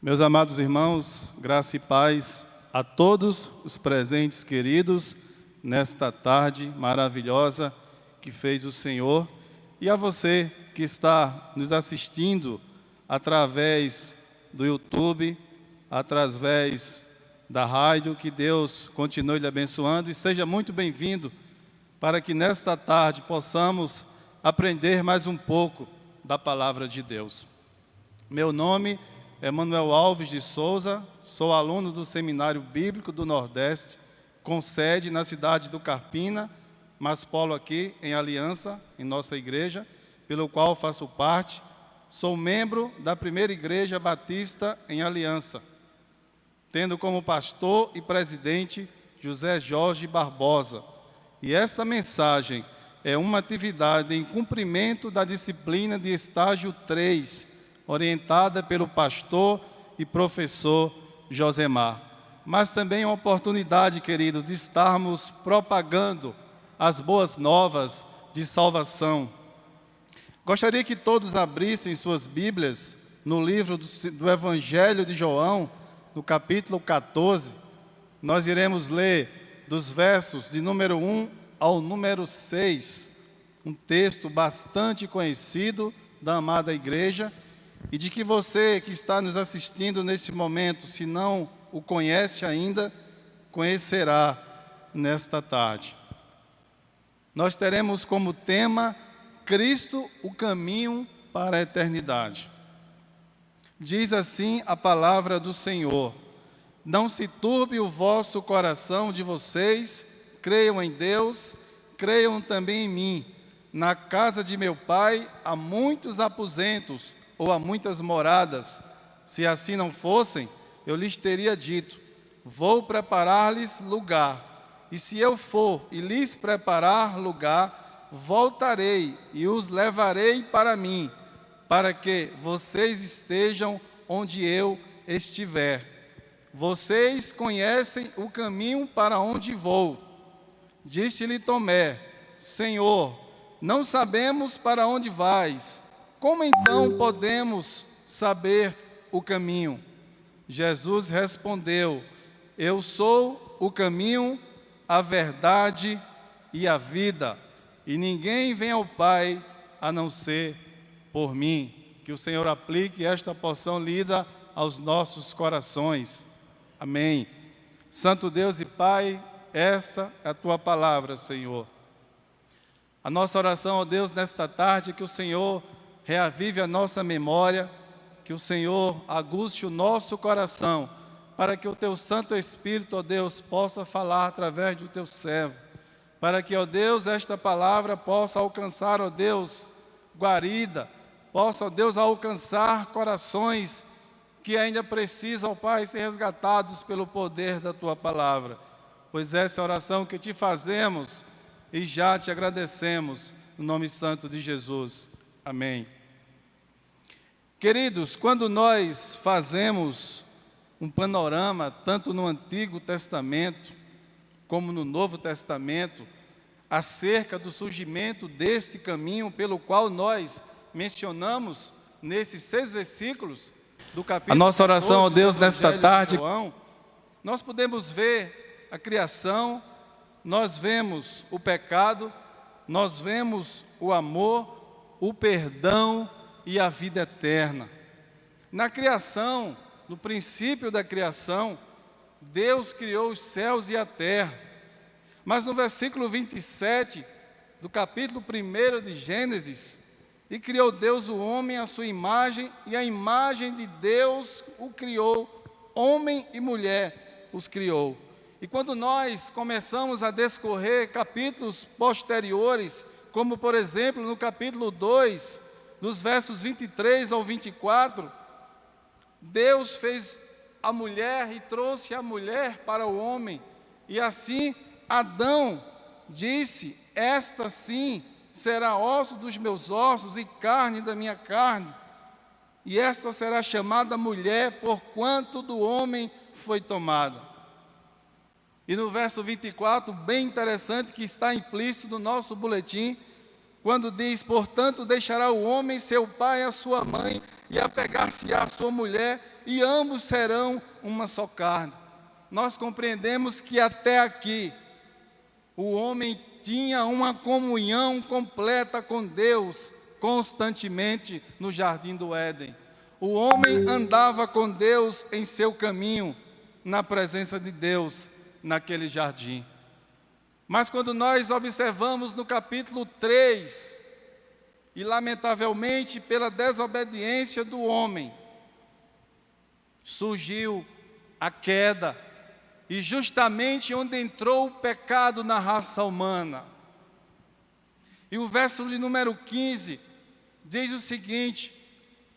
Meus amados irmãos, graça e paz a todos os presentes queridos nesta tarde maravilhosa que fez o Senhor e a você que está nos assistindo através do YouTube, através da rádio, que Deus continue lhe abençoando e seja muito bem-vindo para que nesta tarde possamos aprender mais um pouco da palavra de Deus. Meu nome é Manuel Alves de Souza, sou aluno do Seminário Bíblico do Nordeste, com sede na cidade do Carpina, mas polo aqui em Aliança, em nossa igreja, pelo qual faço parte. Sou membro da primeira igreja batista em Aliança, tendo como pastor e presidente José Jorge Barbosa. E esta mensagem é uma atividade em cumprimento da disciplina de estágio 3, orientada pelo pastor e professor Josemar. Mas também é uma oportunidade, querido, de estarmos propagando as boas novas de salvação. Gostaria que todos abrissem suas Bíblias no livro do Evangelho de João, no capítulo 14. Nós iremos ler dos versos de número 1 ao número 6, um texto bastante conhecido da amada igreja, e de que você que está nos assistindo neste momento, se não o conhece ainda, conhecerá nesta tarde. Nós teremos como tema Cristo, o caminho para a eternidade. Diz assim a palavra do Senhor: não se turbe o vosso coração de vocês, creiam em Deus, creiam também em mim. Na casa de meu Pai há muitos aposentos, ou há muitas moradas. Se assim não fossem, eu lhes teria dito: vou preparar-lhes lugar. E se eu for e lhes preparar lugar, voltarei e os levarei para mim, para que vocês estejam onde eu estiver. Vocês conhecem o caminho para onde vou. Disse-lhe Tomé: Senhor, não sabemos para onde vais. Como então podemos saber o caminho? Jesus respondeu: eu sou o caminho, a verdade e a vida, e ninguém vem ao Pai a não ser por mim. Que o Senhor aplique esta porção lida aos nossos corações. Amém. Santo Deus e Pai, esta é a Tua palavra, Senhor. A nossa oração, ó Deus, nesta tarde, é que o Senhor reavive a nossa memória, que o Senhor aguste o nosso coração, para que o Teu Santo Espírito, ó Deus, possa falar através do Teu servo, para que, ó Deus, esta palavra possa alcançar, ó Deus, guarida, possa, ó Deus, alcançar corações que ainda precisam, ó Pai, ser resgatados pelo poder da Tua palavra. Pois essa é a oração que Te fazemos e já Te agradecemos, no nome santo de Jesus. Amém. Queridos, quando nós fazemos um panorama, tanto no Antigo Testamento, como no Novo Testamento, acerca do surgimento deste caminho pelo qual nós mencionamos nesses 6 versículos do capítulo 14, a nossa oração, ó Deus, nesta tarde, João, nós podemos ver a criação, nós vemos o pecado, nós vemos o amor, o perdão e a vida eterna. Na criação, no princípio da criação, Deus criou os céus e a terra. Mas no versículo 27 do capítulo 1 de Gênesis, e criou Deus o homem à sua imagem, e a imagem de Deus o criou, homem e mulher os criou. E quando nós começamos a discorrer capítulos posteriores, como por exemplo no capítulo 2, dos versos 23 ao 24, Deus fez a mulher e trouxe a mulher para o homem. E assim Adão disse: esta sim será osso dos meus ossos e carne da minha carne. E esta será chamada mulher, porquanto do homem foi tomada. E no verso 24, bem interessante, que está implícito no nosso boletim, quando diz: portanto deixará o homem seu pai e a sua mãe, e apegar-se à sua mulher, e ambos serão uma só carne. Nós compreendemos que até aqui o homem tinha uma comunhão completa com Deus constantemente no jardim do Éden. O homem andava com Deus em seu caminho, na presença de Deus, naquele jardim. Mas quando nós observamos no capítulo 3, e lamentavelmente pela desobediência do homem, surgiu a queda, e justamente onde entrou o pecado na raça humana. E o verso de número 15 diz o seguinte: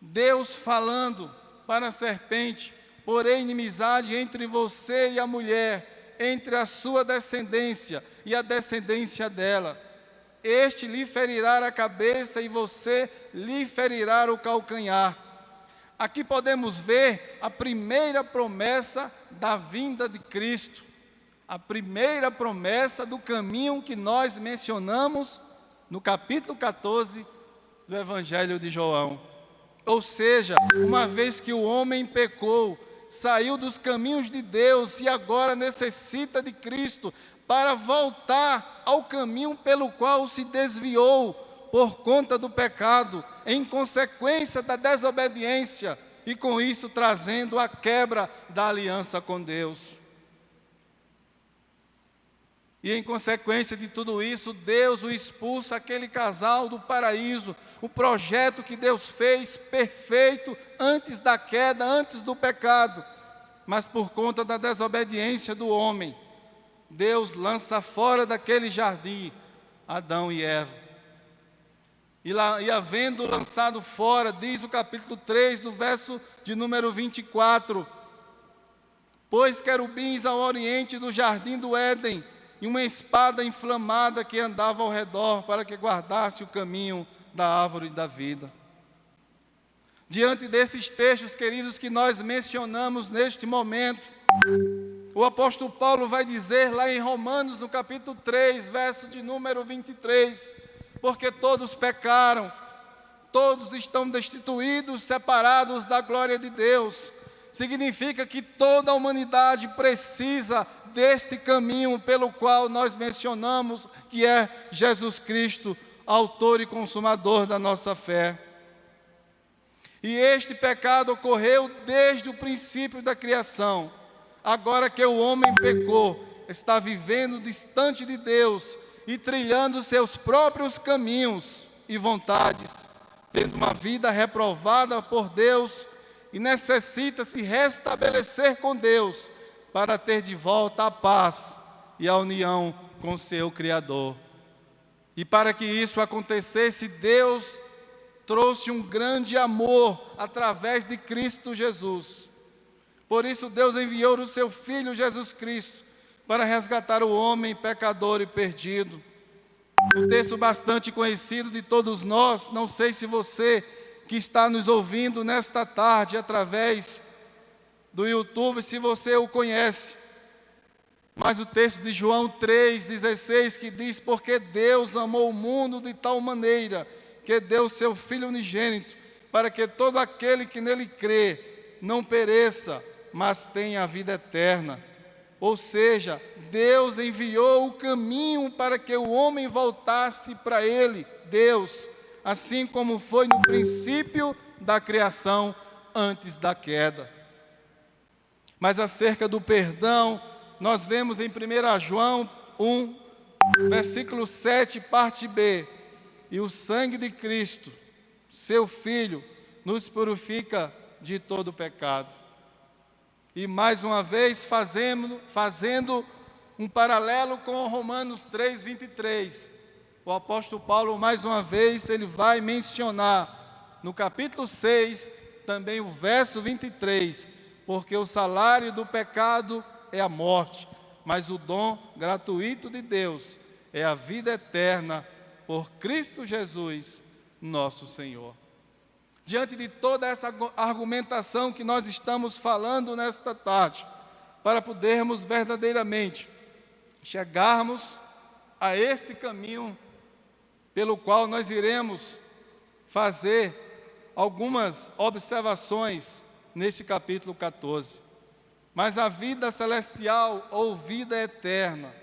Deus falando para a serpente: porém inimizade entre você e a mulher, entre a sua descendência e a descendência dela. Este lhe ferirá a cabeça e você lhe ferirá o calcanhar. Aqui podemos ver a primeira promessa da vinda de Cristo, a primeira promessa do caminho que nós mencionamos no capítulo 14 do Evangelho de João. Ou seja, uma vez que o homem pecou, saiu dos caminhos de Deus e agora necessita de Cristo para voltar ao caminho pelo qual se desviou por conta do pecado, em consequência da desobediência, e com isso trazendo a quebra da aliança com Deus. E em consequência de tudo isso, Deus o expulsa, aquele casal, do paraíso, o projeto que Deus fez perfeito antes da queda, antes do pecado. Mas por conta da desobediência do homem, Deus lança fora daquele jardim Adão e Eva. E havendo lançado fora, diz o capítulo 3, do verso de número 24: pôs querubins ao oriente do jardim do Éden, e uma espada inflamada que andava ao redor, para que guardasse o caminho da árvore da vida. Diante desses textos, queridos, que nós mencionamos neste momento, o apóstolo Paulo vai dizer lá em Romanos, no capítulo 3, verso de número 23, porque todos pecaram, todos estão destituídos, separados da glória de Deus. Significa que toda a humanidade precisa deste caminho pelo qual nós mencionamos, que é Jesus Cristo, autor e consumador da nossa fé. E este pecado ocorreu desde o princípio da criação. Agora que o homem pecou, está vivendo distante de Deus e trilhando seus próprios caminhos e vontades, tendo uma vida reprovada por Deus, e necessita se restabelecer com Deus para ter de volta a paz e a união com seu Criador. E para que isso acontecesse, Deus trouxe um grande amor através de Cristo Jesus. Por isso Deus enviou o seu Filho Jesus Cristo para resgatar o homem pecador e perdido. Um texto bastante conhecido de todos nós, não sei se você que está nos ouvindo nesta tarde através do YouTube, se você o conhece, mas o texto de João 3,16, que diz: porque Deus amou o mundo de tal maneira que deu seu Filho unigênito, para que todo aquele que nele crê não pereça, mas tenha a vida eterna. Ou seja, Deus enviou o caminho para que o homem voltasse para Ele, Deus, assim como foi no princípio da criação, antes da queda. Mas acerca do perdão, nós vemos em 1 João 1, versículo 7, parte B: e o sangue de Cristo, seu Filho, nos purifica de todo pecado. E mais uma vez fazendo um paralelo com Romanos 3, 23, o apóstolo Paulo, mais uma vez, ele vai mencionar no capítulo 6, também o verso 23, porque o salário do pecado é a morte, mas o dom gratuito de Deus é a vida eterna por Cristo Jesus, nosso Senhor. Diante de toda essa argumentação que nós estamos falando nesta tarde, para podermos verdadeiramente chegarmos a este caminho pelo qual nós iremos fazer algumas observações neste capítulo 14. Mas a vida celestial ou vida eterna.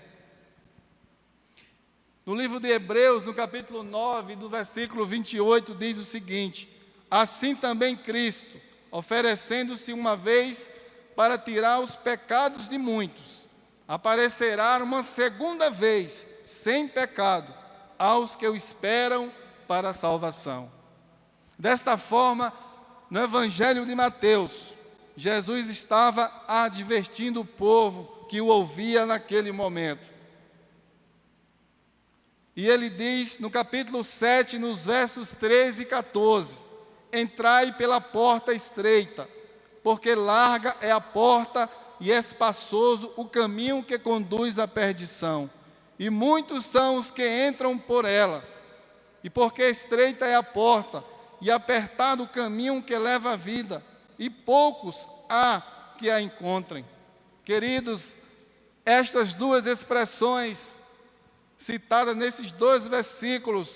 No livro de Hebreus, no capítulo 9, do versículo 28, diz o seguinte: assim também Cristo, oferecendo-se uma vez para tirar os pecados de muitos, aparecerá uma segunda vez, sem pecado, aos que o esperam para a salvação. Desta forma, no Evangelho de Mateus, Jesus estava advertindo o povo que o ouvia naquele momento. E ele diz no capítulo 7, nos versos 13 e 14: entrai pela porta estreita, porque larga é a porta e espaçoso o caminho que conduz à perdição, e muitos são os que entram por ela. E porque estreita é a porta e apertado o caminho que leva à vida, e poucos há que a encontrem. Queridos, estas duas expressões citadas nesses dois versículos,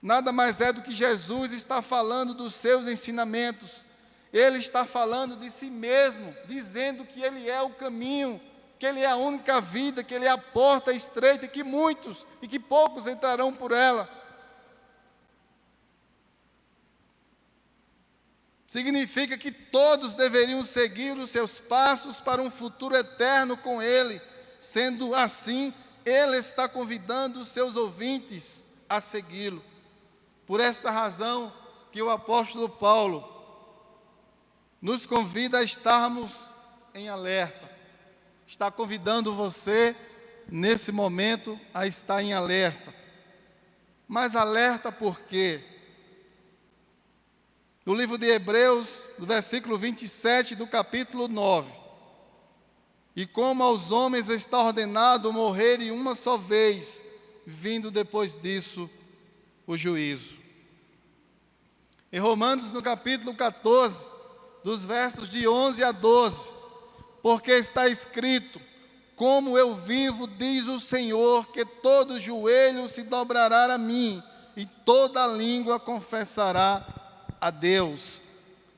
nada mais é do que Jesus está falando dos seus ensinamentos. Ele está falando de si mesmo, dizendo que Ele é o caminho, que Ele é a única vida, que Ele é a porta estreita, e que muitos e que poucos entrarão por ela. Significa que todos deveriam seguir os seus passos para um futuro eterno com Ele. Sendo assim, Ele está convidando os seus ouvintes a segui-lo. Por esta razão que o apóstolo Paulo nos convida a estarmos em alerta. Está convidando você, nesse momento, a estar em alerta. Mas alerta por quê? No livro de Hebreus, no versículo 27 do capítulo 9: e como aos homens está ordenado morrerem uma só vez, vindo depois disso o juízo. Em Romanos, no capítulo 14, dos versos de 11 a 12, porque está escrito: como eu vivo, diz o Senhor, que todo joelho se dobrará a mim, e toda língua confessará a Deus,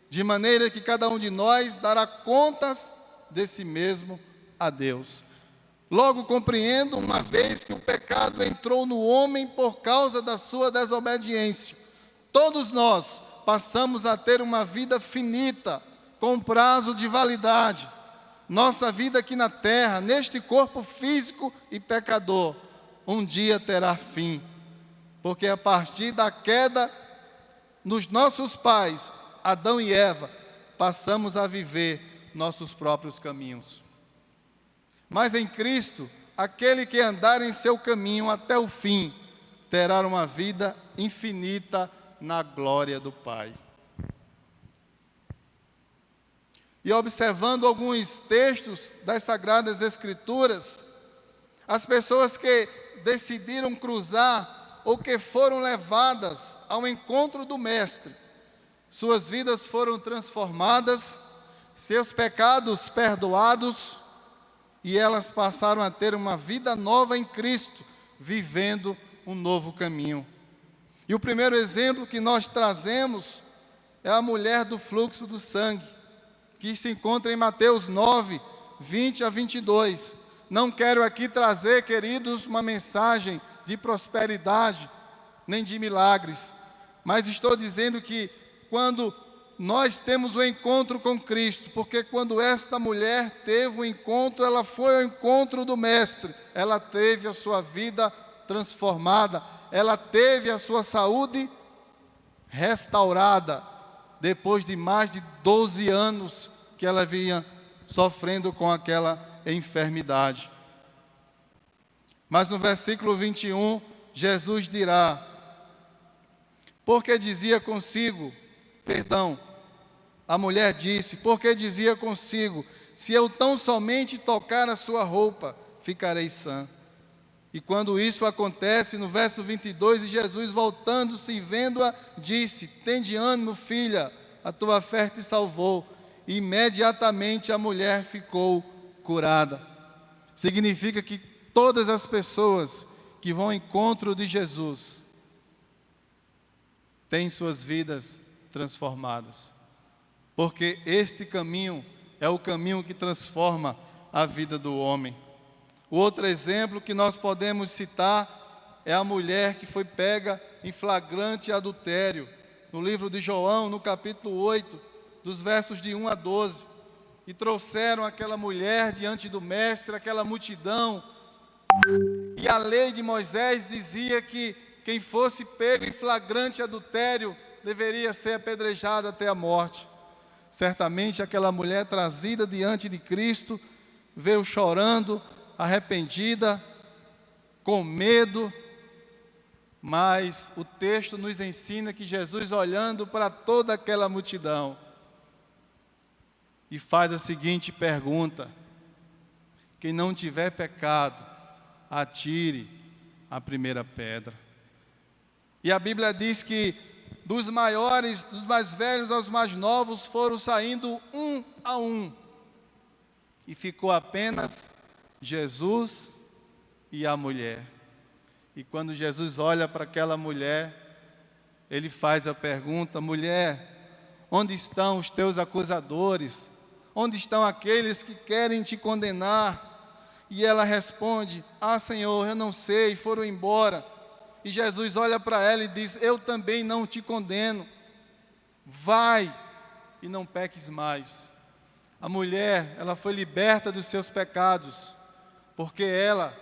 de maneira que cada um de nós dará contas de si mesmo a Deus. Logo compreendo, uma vez que o pecado entrou no homem por causa da sua desobediência, todos nós passamos a ter uma vida finita, com prazo de validade. Nossa vida aqui na terra, neste corpo físico e pecador, um dia terá fim, porque a partir da queda nos nossos pais, Adão e Eva, passamos a viver nossos próprios caminhos. Mas em Cristo, aquele que andar em seu caminho até o fim, terá uma vida infinita na glória do Pai. E observando alguns textos das Sagradas Escrituras, as pessoas que decidiram cruzar ou que foram levadas ao encontro do Mestre, suas vidas foram transformadas, seus pecados perdoados, e elas passaram a ter uma vida nova em Cristo, vivendo um novo caminho. E o primeiro exemplo que nós trazemos é a mulher do fluxo do sangue, que se encontra em Mateus 9, 20 a 22. Não quero aqui trazer, queridos, uma mensagem de prosperidade, nem de milagres, mas estou dizendo que quando nós temos o encontro com Cristo, porque quando esta mulher teve o encontro, ela foi ao encontro do Mestre, ela teve a sua vida transformada, ela teve a sua saúde restaurada, depois de mais de 12 anos que ela vinha sofrendo com aquela enfermidade. Mas no versículo 21, Jesus dirá, porque dizia consigo, a mulher disse, porque dizia consigo, se eu tão somente tocar a sua roupa, ficarei sã. E quando isso acontece, no verso 22, e Jesus voltando-se e vendo-a, disse, tende ânimo, filha, a tua fé te salvou. E imediatamente a mulher ficou curada. Significa que todas as pessoas que vão ao encontro de Jesus têm suas vidas transformadas. porque este caminho é o caminho que transforma a vida do homem. O outro exemplo que nós podemos citar é a mulher que foi pega em flagrante adultério, no livro de João, no capítulo 8, dos versos de 1 a 12. E trouxeram aquela mulher diante do mestre, aquela multidão. E a lei de Moisés dizia que quem fosse pego em flagrante adultério deveria ser apedrejado até a morte. Certamente aquela mulher trazida diante de Cristo veio chorando, arrependida, com medo, mas o texto nos ensina que Jesus, olhando para toda aquela multidão, e faz a seguinte pergunta: quem não tiver pecado, atire a primeira pedra. E a Bíblia diz que dos maiores, dos mais velhos aos mais novos, foram saindo um a um, e ficou apenas Jesus e a mulher. E quando Jesus olha para aquela mulher, ele faz a pergunta: mulher, onde estão os teus acusadores? Onde estão aqueles que querem te condenar? E ela responde: ah, Senhor, eu não sei, foram embora. E Jesus olha para ela e diz: eu também não te condeno, vai e não peques mais. A mulher, ela foi liberta dos seus pecados, porque ela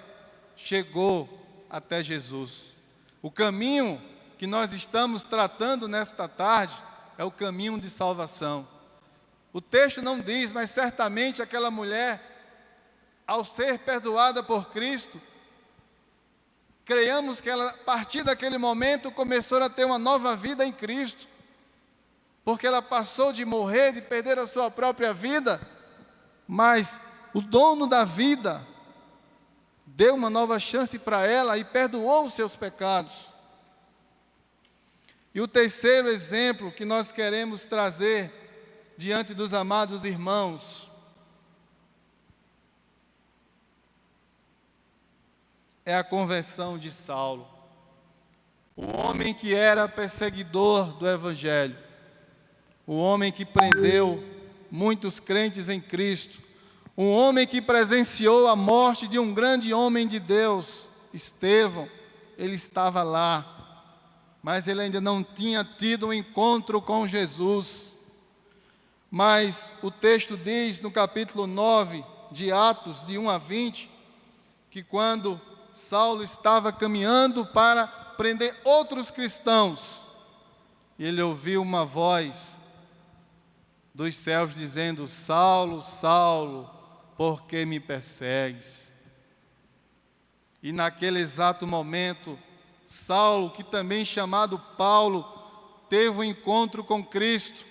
chegou até Jesus. O caminho que nós estamos tratando nesta tarde é o caminho de salvação. O texto não diz, mas certamente aquela mulher, ao ser perdoada por Cristo, creiamos que ela, a partir daquele momento, começou a ter uma nova vida em Cristo, porque ela passou de morrer, de perder a sua própria vida, mas o dono da vida deu uma nova chance para ela e perdoou os seus pecados. E o terceiro exemplo que nós queremos trazer diante dos amados irmãos é a conversão de Saulo, o homem que era perseguidor do Evangelho, o homem que prendeu muitos crentes em Cristo, um homem que presenciou a morte de um grande homem de Deus, Estevão. Ele estava lá, mas ele ainda não tinha tido um encontro com Jesus. Mas o texto diz no capítulo 9 de Atos, de 1 a 20, que quando Saulo estava caminhando para prender outros cristãos, ele ouviu uma voz dos céus dizendo: Saulo, Saulo, por que me persegues? E naquele exato momento, Saulo, que também chamado Paulo, teve um encontro com Cristo,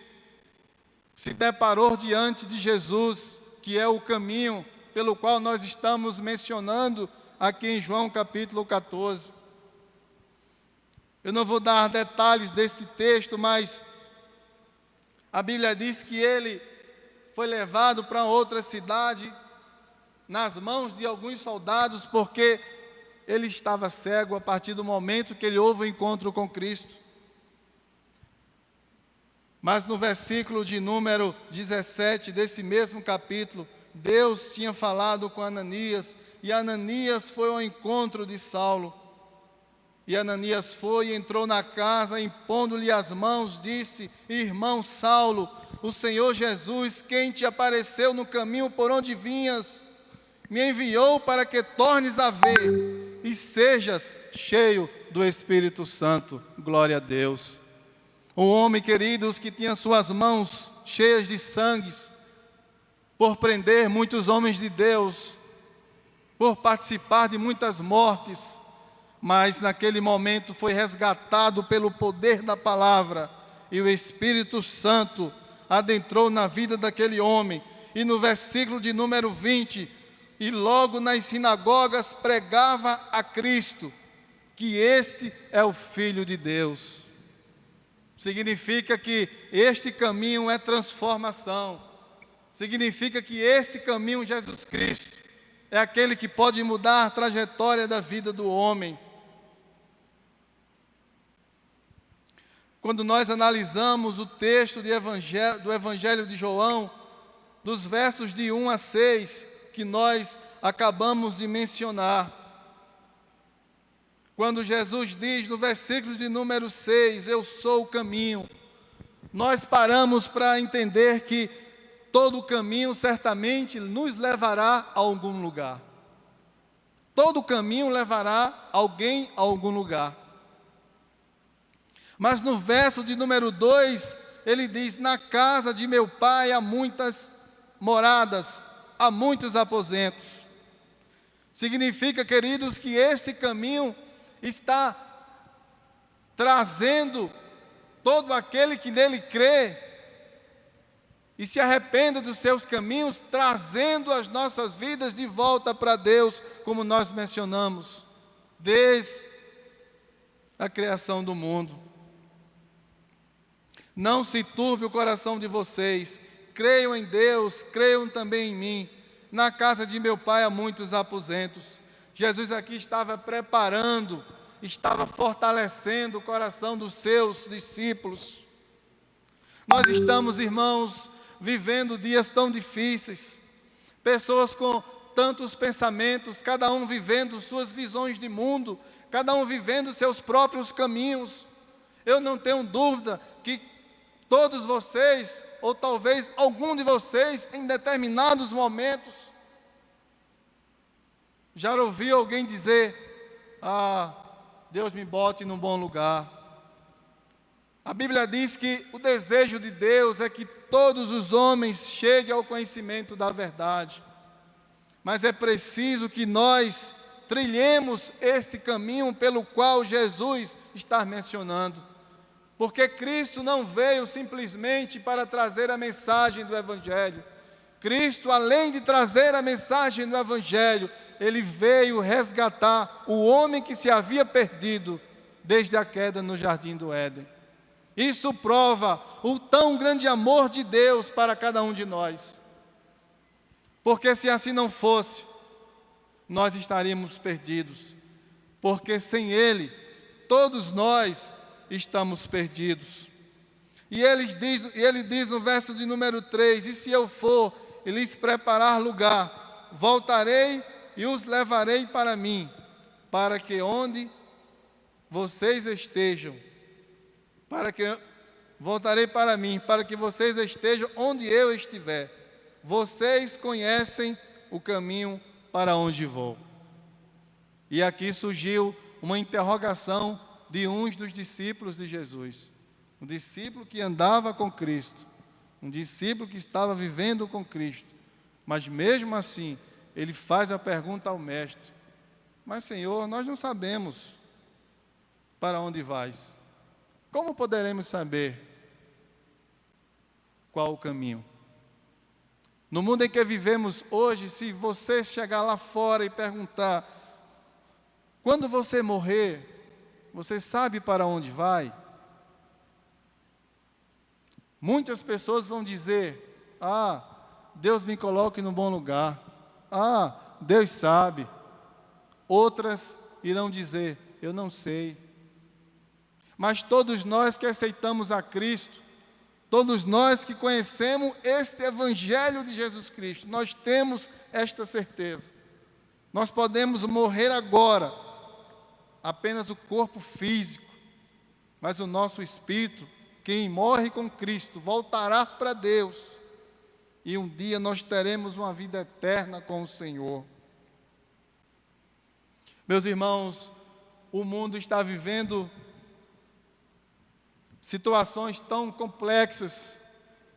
se deparou diante de Jesus, que é o caminho pelo qual nós estamos mencionando aqui em João capítulo 14. Eu não vou dar detalhes desse texto, mas a Bíblia diz que ele foi levado para outra cidade, nas mãos de alguns soldados, porque ele estava cego a partir do momento que ele houve o encontro com Cristo. Mas no versículo de número 17 desse mesmo capítulo, Deus tinha falado com Ananias, e Ananias foi ao encontro de Saulo. E Ananias foi e entrou na casa, impondo-lhe as mãos, disse: irmão Saulo, o Senhor Jesus, quem te apareceu no caminho por onde vinhas, me enviou para que tornes a ver e sejas cheio do Espírito Santo. Glória a Deus. Um homem, queridos, que tinha suas mãos cheias de sangues, por prender muitos homens de Deus, por participar de muitas mortes, mas naquele momento foi resgatado pelo poder da palavra, e o Espírito Santo adentrou na vida daquele homem. E no versículo de número 20, e logo nas sinagogas pregava a Cristo, que este é o Filho de Deus. Significa que este caminho é transformação. Significa que esse caminho, Jesus Cristo, é aquele que pode mudar a trajetória da vida do homem. quando nós analisamos o texto do Evangelho de João, dos versos de 1 a 6, que nós acabamos de mencionar. Quando Jesus diz no versículo de número 6, eu sou o caminho, nós paramos para entender que todo caminho certamente nos levará a algum lugar. Todo caminho levará alguém a algum lugar. Mas no verso de número 2, ele diz: na casa de meu pai há muitas moradas, há muitos aposentos. Significa, queridos, que esse caminho está trazendo todo aquele que nele crê e se arrependa dos seus caminhos, trazendo as nossas vidas de volta para Deus, como nós mencionamos, desde a criação do mundo. Não se turbe o coração de vocês, creiam em Deus, creiam também em mim. Na casa de meu pai há muitos aposentos. Jesus aqui estava preparando, estava fortalecendo o coração dos seus discípulos. Nós estamos, irmãos, vivendo dias tão difíceis, pessoas com tantos pensamentos, cada um vivendo suas visões de mundo, cada um vivendo seus próprios caminhos. Eu não tenho dúvida que todos vocês, ou talvez algum de vocês, em determinados momentos, já ouviu alguém dizer: Deus me bote num bom lugar. A Bíblia diz que o desejo de Deus é que todos os homens cheguem ao conhecimento da verdade. Mas é preciso que nós trilhemos esse caminho pelo qual Jesus está mencionando. Porque Cristo não veio simplesmente para trazer a mensagem do Evangelho. Cristo, além de trazer a mensagem do Evangelho, Ele veio resgatar o homem que se havia perdido desde a queda no jardim do Éden. Isso prova o tão grande amor de Deus para cada um de nós. Porque se assim não fosse, nós estaríamos perdidos. Porque sem Ele, todos nós estamos perdidos. E ele diz no verso de número 3, e se eu for e lhes preparar lugar, voltarei e os levarei para mim, para que onde vocês estejam, voltarei para mim, para que vocês estejam onde eu estiver. Vocês conhecem o caminho para onde vou. E aqui surgiu uma interrogação de uns dos discípulos de Jesus. Um discípulo que andava com Cristo, um discípulo que estava vivendo com Cristo. Mas mesmo assim, ele faz a pergunta ao mestre: mas Senhor, nós não sabemos para onde vais. Como poderemos saber qual o caminho? No mundo em que vivemos hoje, se você chegar lá fora e perguntar: quando você morrer, você sabe para onde vai? Muitas pessoas vão dizer: Deus me coloque no bom lugar. Deus sabe. Outras irão dizer: eu não sei. Mas todos nós que aceitamos a Cristo, todos nós que conhecemos este Evangelho de Jesus Cristo, nós temos esta certeza. Nós podemos morrer agora, apenas o corpo físico, mas o nosso espírito, quem morre com Cristo, voltará para Deus, e um dia nós teremos uma vida eterna com o Senhor. Meus irmãos, o mundo está vivendo situações tão complexas,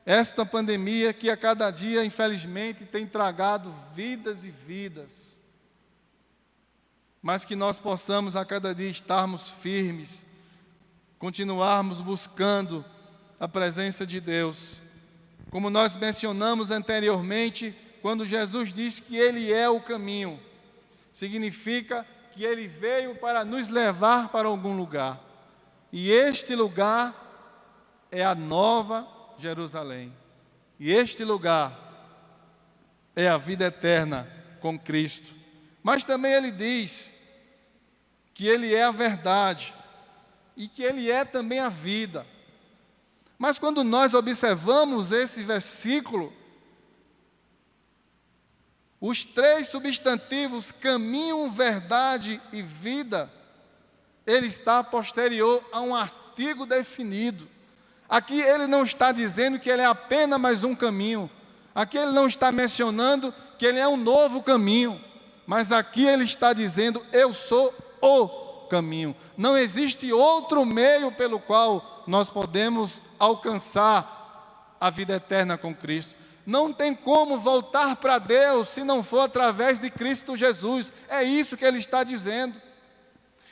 esta pandemia que a cada dia, infelizmente, tem tragado vidas e vidas, mas que nós possamos a cada dia estarmos firmes, continuarmos buscando a presença de Deus. Como nós mencionamos anteriormente, quando Jesus diz que Ele é o caminho, significa que Ele veio para nos levar para algum lugar. E este lugar é a Nova Jerusalém. E este lugar é a vida eterna com Cristo. Mas também Ele diz que Ele é a verdade e que Ele é também a vida. Mas quando nós observamos esse versículo, os três substantivos caminho, verdade e vida, ele está posterior a um artigo definido. Aqui ele não está dizendo que ele é apenas mais um caminho. Aqui ele não está mencionando que ele é um novo caminho. Mas aqui ele está dizendo, eu sou o caminho. Não existe outro meio pelo qual nós podemos alcançar a vida eterna com Cristo. Não tem como voltar para Deus se não for através de Cristo Jesus. É isso que ele está dizendo.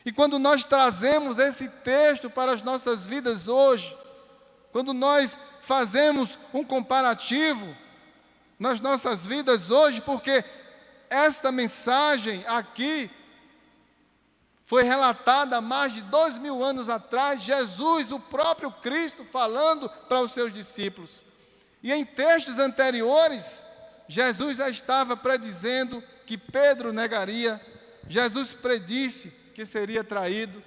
E quando nós trazemos esse texto para as nossas vidas hoje, quando nós fazemos um comparativo nas nossas vidas hoje, porque esta mensagem aqui foi relatada há mais de 2000 anos atrás, Jesus, o próprio Cristo, falando para os seus discípulos. E em textos anteriores, Jesus já estava predizendo que Pedro negaria, Jesus predisse que seria traído,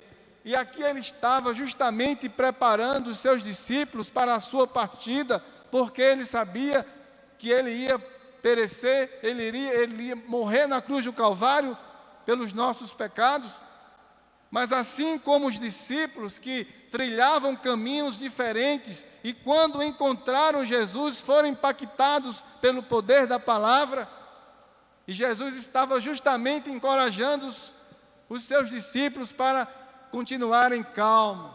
e aqui ele estava justamente preparando os seus discípulos para a sua partida, porque ele sabia que ele ia perecer, ele ia morrer na cruz do Calvário pelos nossos pecados. Mas assim como os discípulos que trilhavam caminhos diferentes e quando encontraram Jesus foram impactados pelo poder da palavra, e Jesus estava justamente encorajando os seus discípulos para continuarem calmos.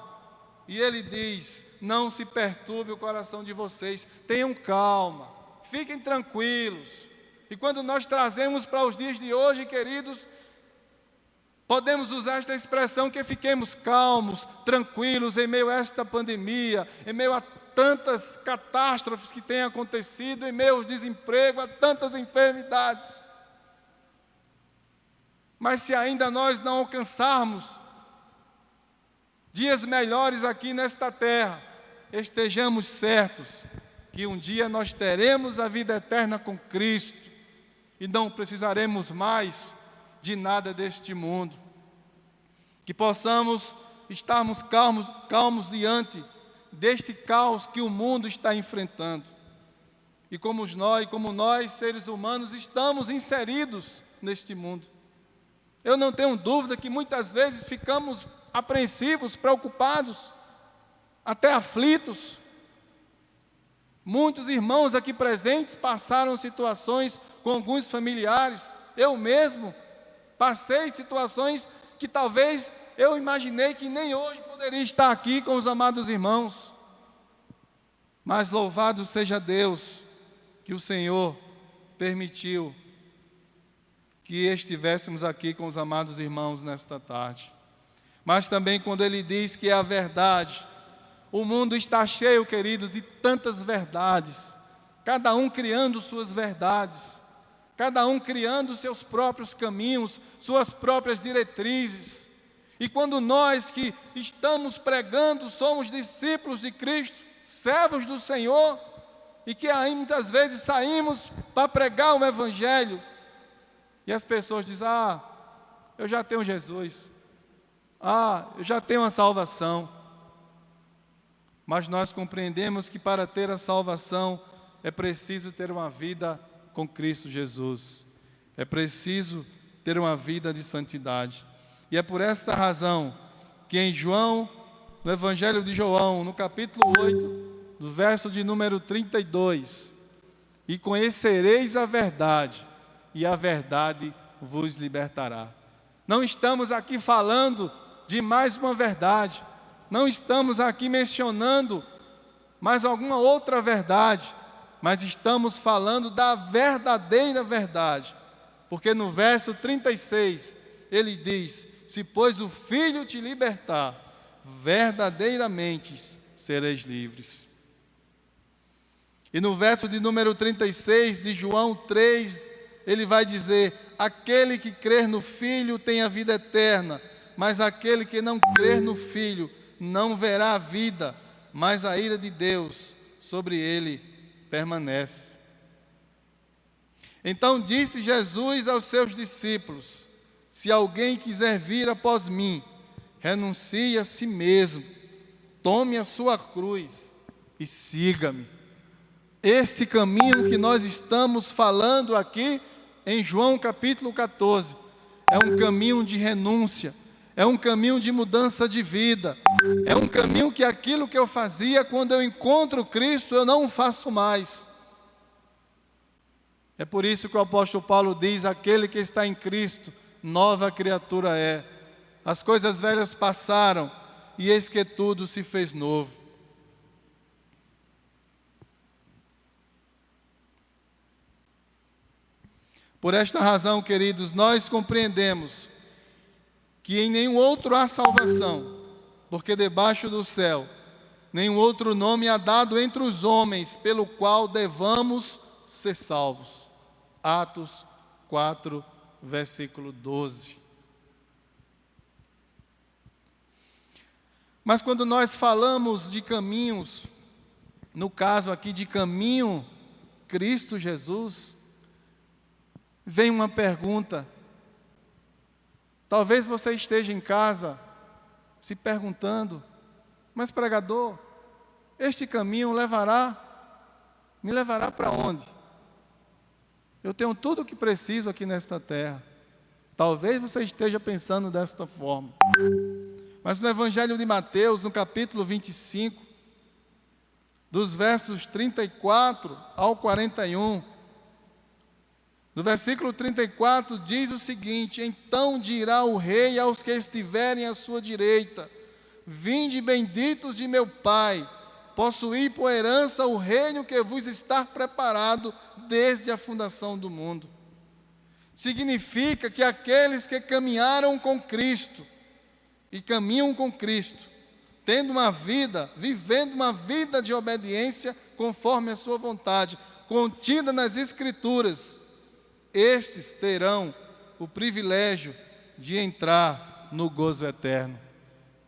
E ele diz, não se perturbe o coração de vocês, tenham calma, fiquem tranquilos. E quando nós trazemos para os dias de hoje, queridos, podemos usar esta expressão que fiquemos calmos, tranquilos em meio a esta pandemia, em meio a tantas catástrofes que têm acontecido, em meio ao desemprego, a tantas enfermidades. Mas se ainda nós não alcançarmos dias melhores aqui nesta terra, estejamos certos que um dia nós teremos a vida eterna com Cristo e não precisaremos mais de nada deste mundo. Que possamos estarmos calmos diante deste caos que o mundo está enfrentando. E como nós, seres humanos, estamos inseridos neste mundo. Eu não tenho dúvida que muitas vezes ficamos apreensivos, preocupados, até aflitos. Muitos irmãos aqui presentes passaram situações com alguns familiares. Eu mesmo passei situações que talvez eu imaginei que nem hoje poderia estar aqui com os amados irmãos. Mas louvado seja Deus, que o Senhor permitiu que estivéssemos aqui com os amados irmãos nesta tarde. Mas também quando Ele diz que é a verdade, o mundo está cheio, queridos, de tantas verdades, cada um criando suas verdades, cada um criando seus próprios caminhos, suas próprias diretrizes. E quando nós que estamos pregando, somos discípulos de Cristo, servos do Senhor, e que aí muitas vezes saímos para pregar o Evangelho, e as pessoas dizem, eu já tenho Jesus, eu já tenho a salvação. Mas nós compreendemos que para ter a salvação é preciso ter uma vida com Cristo Jesus. É preciso ter uma vida de santidade. E é por esta razão que em João, no Evangelho de João, no capítulo 8, do verso de número 32, e conhecereis a verdade, e a verdade vos libertará. Não estamos aqui falando de mais uma verdade, não estamos aqui mencionando mais alguma outra verdade, mas estamos falando da verdadeira verdade, porque no verso 36, ele diz, se pois o Filho te libertar, verdadeiramente sereis livres. E no verso de número 36 de João 3, ele vai dizer, aquele que crer no Filho tem a vida eterna, mas aquele que não crer no Filho não verá a vida, mas a ira de Deus sobre ele permanece. Então disse Jesus aos seus discípulos, se alguém quiser vir após mim, renuncie a si mesmo, tome a sua cruz e siga-me. Esse caminho que nós estamos falando aqui em João capítulo 14 é um caminho de renúncia, é um caminho de mudança de vida, é um caminho que aquilo que eu fazia quando eu encontro Cristo, eu não faço mais. É por isso que o apóstolo Paulo diz: aquele que está em Cristo, nova criatura é. As coisas velhas passaram, e eis que tudo se fez novo. Por esta razão, queridos, nós compreendemos que em nenhum outro há salvação, porque debaixo do céu nenhum outro nome há dado entre os homens pelo qual devamos ser salvos. Atos 4, versículo 12. Mas quando nós falamos de caminhos, no caso aqui de caminho, Cristo Jesus, vem uma pergunta. Talvez você esteja em casa se perguntando: mas pregador, este caminho me levará para onde? Eu tenho tudo o que preciso aqui nesta terra. Talvez você esteja pensando desta forma. Mas no Evangelho de Mateus, no capítulo 25, dos versos 34 ao 41, no versículo 34 diz o seguinte: então dirá o rei aos que estiverem à sua direita: vinde benditos de meu Pai, possuí por herança o reino que vos está preparado desde a fundação do mundo. Significa que aqueles que caminharam com Cristo e caminham com Cristo, tendo uma vida, vivendo uma vida de obediência conforme a sua vontade, contida nas Escrituras, estes terão o privilégio de entrar no gozo eterno.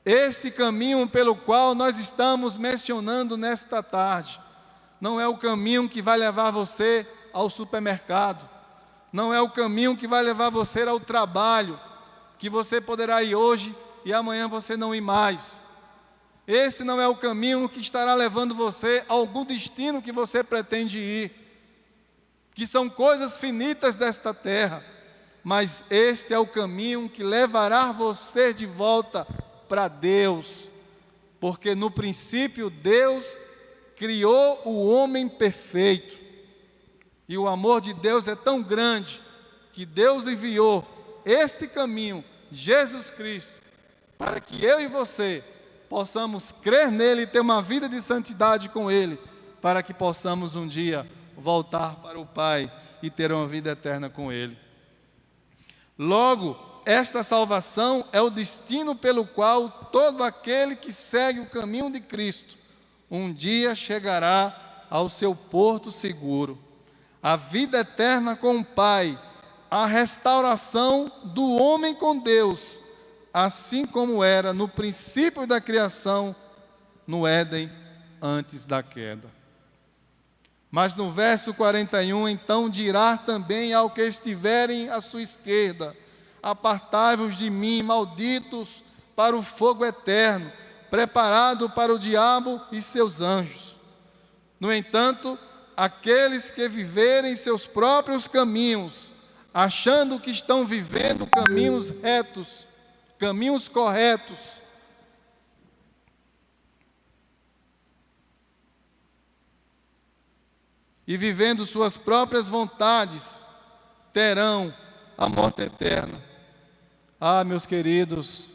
Este caminho pelo qual nós estamos mencionando nesta tarde, não é o caminho que vai levar você ao supermercado, não é o caminho que vai levar você ao trabalho, que você poderá ir hoje e amanhã você não ir mais. Esse não é o caminho que estará levando você a algum destino que você pretende ir, que são coisas finitas desta terra, mas este é o caminho que levará você de volta para Deus, porque no princípio Deus criou o homem perfeito, e o amor de Deus é tão grande, que Deus enviou este caminho, Jesus Cristo, para que eu e você possamos crer nele e ter uma vida de santidade com ele, para que possamos um dia voltar para o Pai e ter uma vida eterna com ele. Logo, esta salvação é o destino pelo qual todo aquele que segue o caminho de Cristo um dia chegará ao seu porto seguro. A vida eterna com o Pai, a restauração do homem com Deus, assim como era no princípio da criação, no Éden, antes da queda. Mas no verso 41, então dirá também ao que estiverem à sua esquerda: apartai-vos de mim, malditos, para o fogo eterno, preparado para o diabo e seus anjos. No entanto, aqueles que viverem seus próprios caminhos, achando que estão vivendo caminhos retos, caminhos corretos, e vivendo suas próprias vontades, terão a morte eterna. Ah, meus queridos,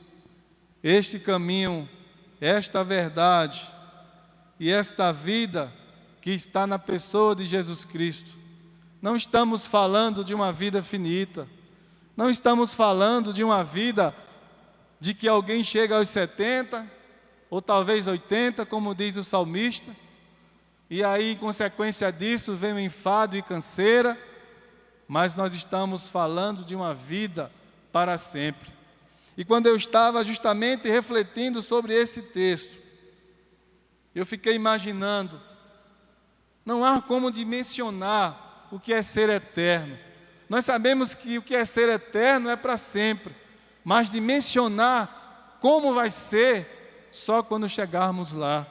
este caminho, esta verdade e esta vida que está na pessoa de Jesus Cristo, não estamos falando de uma vida finita, não estamos falando de uma vida de que alguém chega aos 70, ou talvez 80, como diz o salmista, e aí, em consequência disso, vem o enfado e canseira, mas nós estamos falando de uma vida para sempre. E quando eu estava justamente refletindo sobre esse texto, eu fiquei imaginando, não há como dimensionar o que é ser eterno. Nós sabemos que o que é ser eterno é para sempre, mas dimensionar como vai ser só quando chegarmos lá.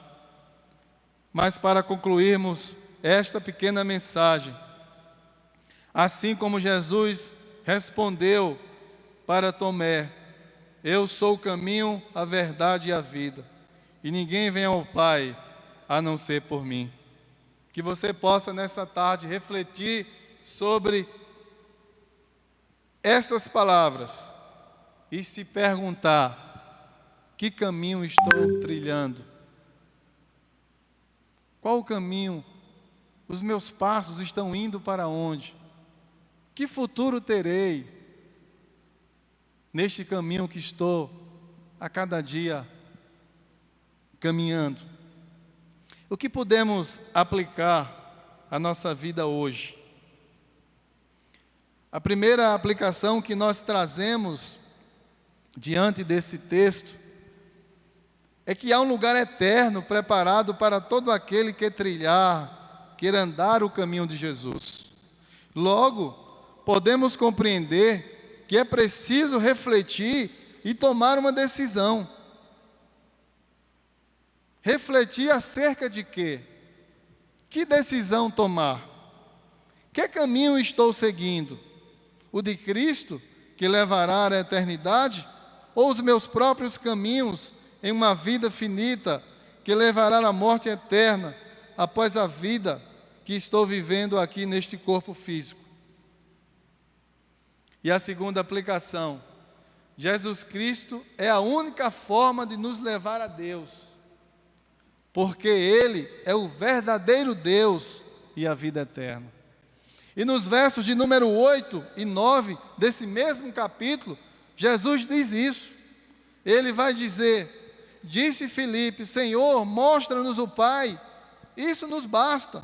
Mas para concluirmos esta pequena mensagem, assim como Jesus respondeu para Tomé: eu sou o caminho, a verdade e a vida, e ninguém vem ao Pai a não ser por mim. Que você possa nessa tarde refletir sobre essas palavras e se perguntar: que caminho estou trilhando? Qual o caminho? Os meus passos estão indo para onde? Que futuro terei neste caminho que estou a cada dia caminhando? O que podemos aplicar à nossa vida hoje? A primeira aplicação que nós trazemos diante desse texto é que há um lugar eterno preparado para todo aquele que trilhar, queira andar o caminho de Jesus. Logo, podemos compreender que é preciso refletir e tomar uma decisão. Refletir acerca de quê? Que decisão tomar? Que caminho estou seguindo? O de Cristo, que levará à eternidade? Ou os meus próprios caminhos em uma vida finita, que levará à morte eterna, após a vida que estou vivendo aqui neste corpo físico? E a segunda aplicação: Jesus Cristo é a única forma de nos levar a Deus, porque Ele é o verdadeiro Deus e a vida eterna. E nos versos de número 8 e 9 desse mesmo capítulo, Jesus diz isso. Ele vai dizer: disse Filipe, Senhor, mostra-nos o Pai, isso nos basta.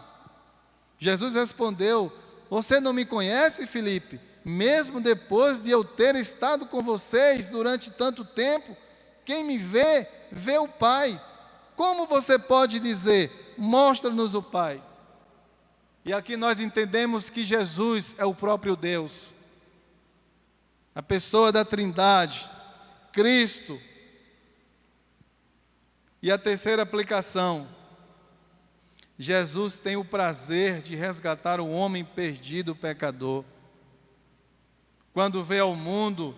Jesus respondeu: você não me conhece, Filipe? Mesmo depois de eu ter estado com vocês durante tanto tempo, quem me vê, vê o Pai. Como você pode dizer, mostra-nos o Pai? E aqui nós entendemos que Jesus é o próprio Deus, a pessoa da Trindade, Cristo. E a terceira aplicação: Jesus tem o prazer de resgatar o homem perdido, pecador. Quando veio ao mundo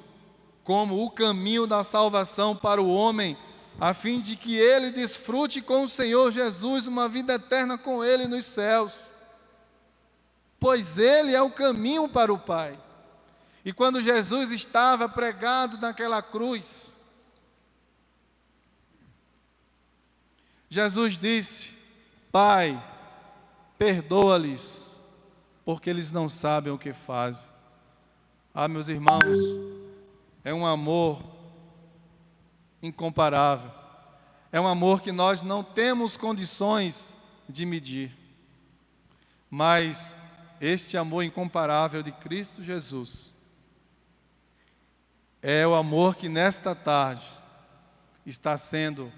como o caminho da salvação para o homem, a fim de que ele desfrute com o Senhor Jesus uma vida eterna com Ele nos céus. Pois Ele é o caminho para o Pai. E quando Jesus estava pregado naquela cruz, Jesus disse: Pai, perdoa-lhes, porque eles não sabem o que fazem. Ah, meus irmãos, é um amor incomparável. É um amor que nós não temos condições de medir. Mas este amor incomparável de Cristo Jesus é o amor que nesta tarde está sendo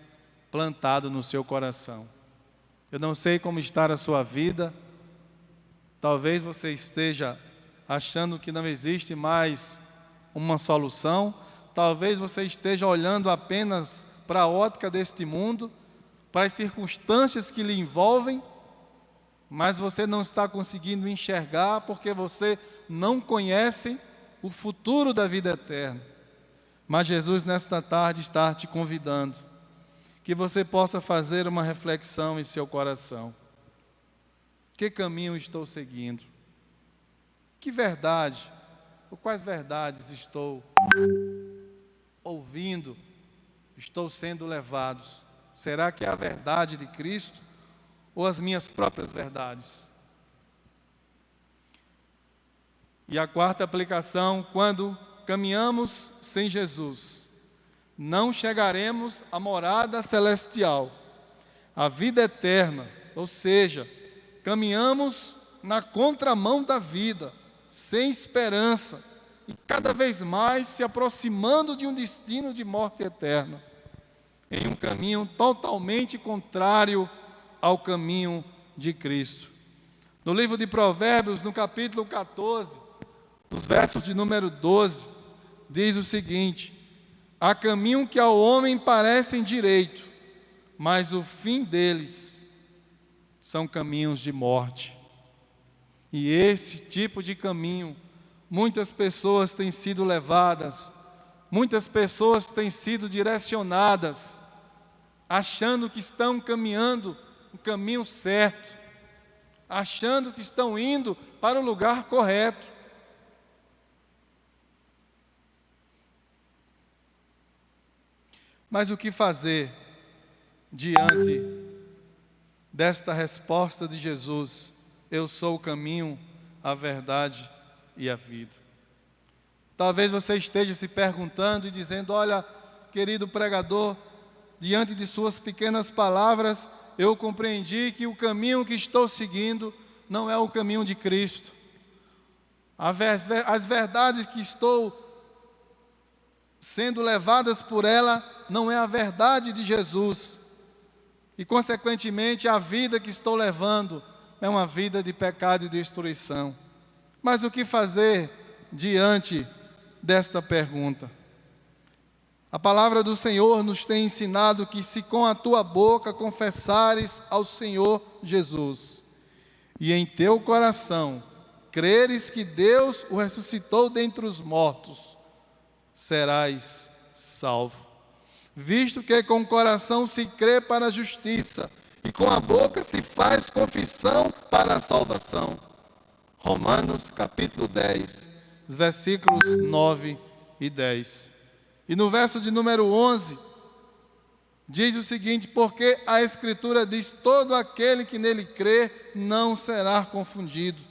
plantado no seu coração. Eu não sei como está a sua vida. Talvez você esteja achando que não existe mais uma solução. Talvez você esteja olhando apenas para a ótica deste mundo, para as circunstâncias que lhe envolvem, mas você não está conseguindo enxergar porque você não conhece o futuro da vida eterna. Mas Jesus nesta tarde está te convidando que você possa fazer uma reflexão em seu coração. Que caminho estou seguindo? Que verdade, ou quais verdades estou ouvindo, estou sendo levados? Será que é a verdade de Cristo ou as minhas próprias verdades? E a quarta aplicação: quando caminhamos sem Jesus, não chegaremos à morada celestial, à vida eterna, ou seja, caminhamos na contramão da vida, sem esperança, e cada vez mais se aproximando de um destino de morte eterna, em um caminho totalmente contrário ao caminho de Cristo. No livro de Provérbios, no capítulo 14, nos versos de número 12, diz o seguinte: há caminho que ao homem parecem direito, mas o fim deles são caminhos de morte. E esse tipo de caminho, muitas pessoas têm sido levadas, muitas pessoas têm sido direcionadas, achando que estão caminhando o caminho certo, achando que estão indo para o lugar correto. Mas o que fazer diante desta resposta de Jesus? Eu sou o caminho, a verdade e a vida. Talvez você esteja se perguntando e dizendo: olha, querido pregador, diante de suas pequenas palavras, eu compreendi que o caminho que estou seguindo não é o caminho de Cristo. As verdades que estou sendo levadas por ela não é a verdade de Jesus. E, consequentemente, a vida que estou levando é uma vida de pecado e destruição. Mas o que fazer diante desta pergunta? A palavra do Senhor nos tem ensinado que se com a tua boca confessares ao Senhor Jesus, e em teu coração creres que Deus o ressuscitou dentre os mortos, serás salvo. Visto que com o coração se crê para a justiça, e com a boca se faz confissão para a salvação. Romanos capítulo 10, versículos 9 e 10. E no verso de número 11, diz o seguinte: porque a Escritura diz: todo aquele que nele crê não será confundido.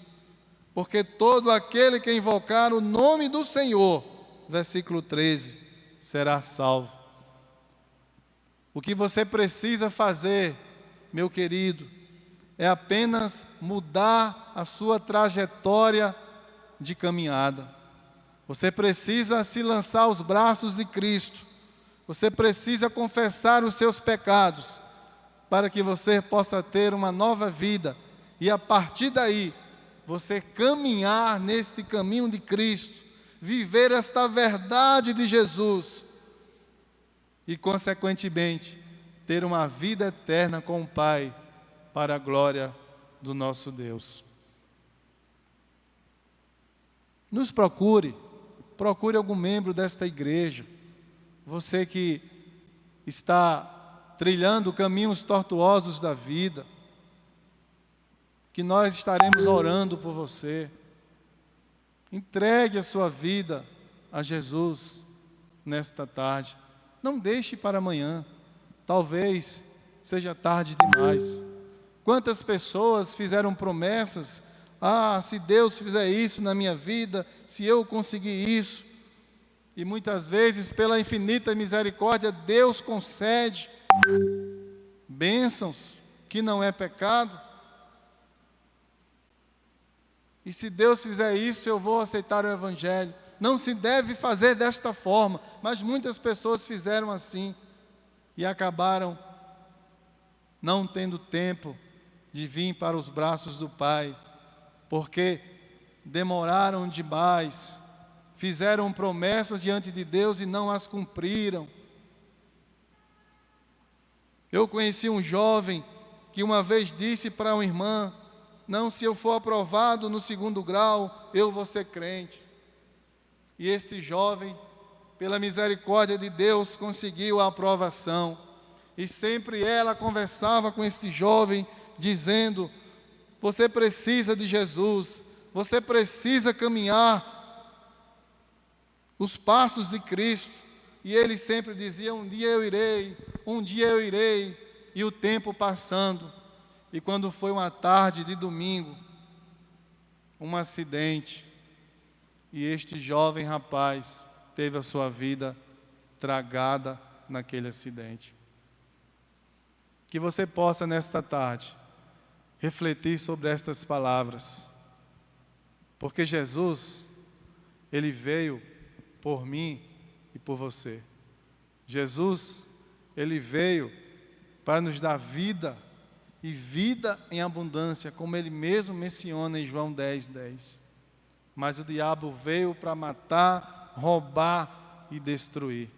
Porque todo aquele que invocar o nome do Senhor, versículo 13, será salvo. O que você precisa fazer, meu querido, é apenas mudar a sua trajetória de caminhada. Você precisa se lançar aos braços de Cristo. Você precisa confessar os seus pecados, para que você possa ter uma nova vida. E a partir daí, você caminhar neste caminho de Cristo, viver esta verdade de Jesus, e consequentemente, ter uma vida eterna com o Pai, para a glória do nosso Deus. Nos procure algum membro desta igreja, você que está trilhando caminhos tortuosos da vida, que nós estaremos orando por você. Entregue a sua vida a Jesus nesta tarde. Não deixe para amanhã, talvez seja tarde demais. Quantas pessoas fizeram promessas: se Deus fizer isso na minha vida, se eu conseguir isso. E muitas vezes, pela infinita misericórdia, Deus concede bênçãos que não é pecado. E se Deus fizer isso, eu vou aceitar o Evangelho. Não se deve fazer desta forma, mas muitas pessoas fizeram assim e acabaram não tendo tempo de vir para os braços do Pai, porque demoraram demais, fizeram promessas diante de Deus e não as cumpriram. Eu conheci um jovem que uma vez disse para uma irmã: não, se eu for aprovado no 2º grau, eu vou ser crente. E este jovem, pela misericórdia de Deus, conseguiu a aprovação. E sempre ela conversava com este jovem, dizendo: você precisa de Jesus, você precisa caminhar os passos de Cristo. E ele sempre dizia: um dia eu irei, um dia eu irei. E o tempo passando. E quando foi uma tarde de domingo, um acidente, e este jovem rapaz teve a sua vida tragada naquele acidente. Que você possa, nesta tarde, refletir sobre estas palavras, porque Jesus, Ele veio por mim e por você. Jesus, Ele veio para nos dar vida, e vida em abundância, como Ele mesmo menciona em João 10:10. Mas o diabo veio para matar, roubar e destruir.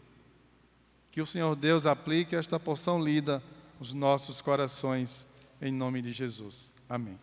Que o Senhor Deus aplique esta porção lida nos nossos corações, em nome de Jesus. Amém.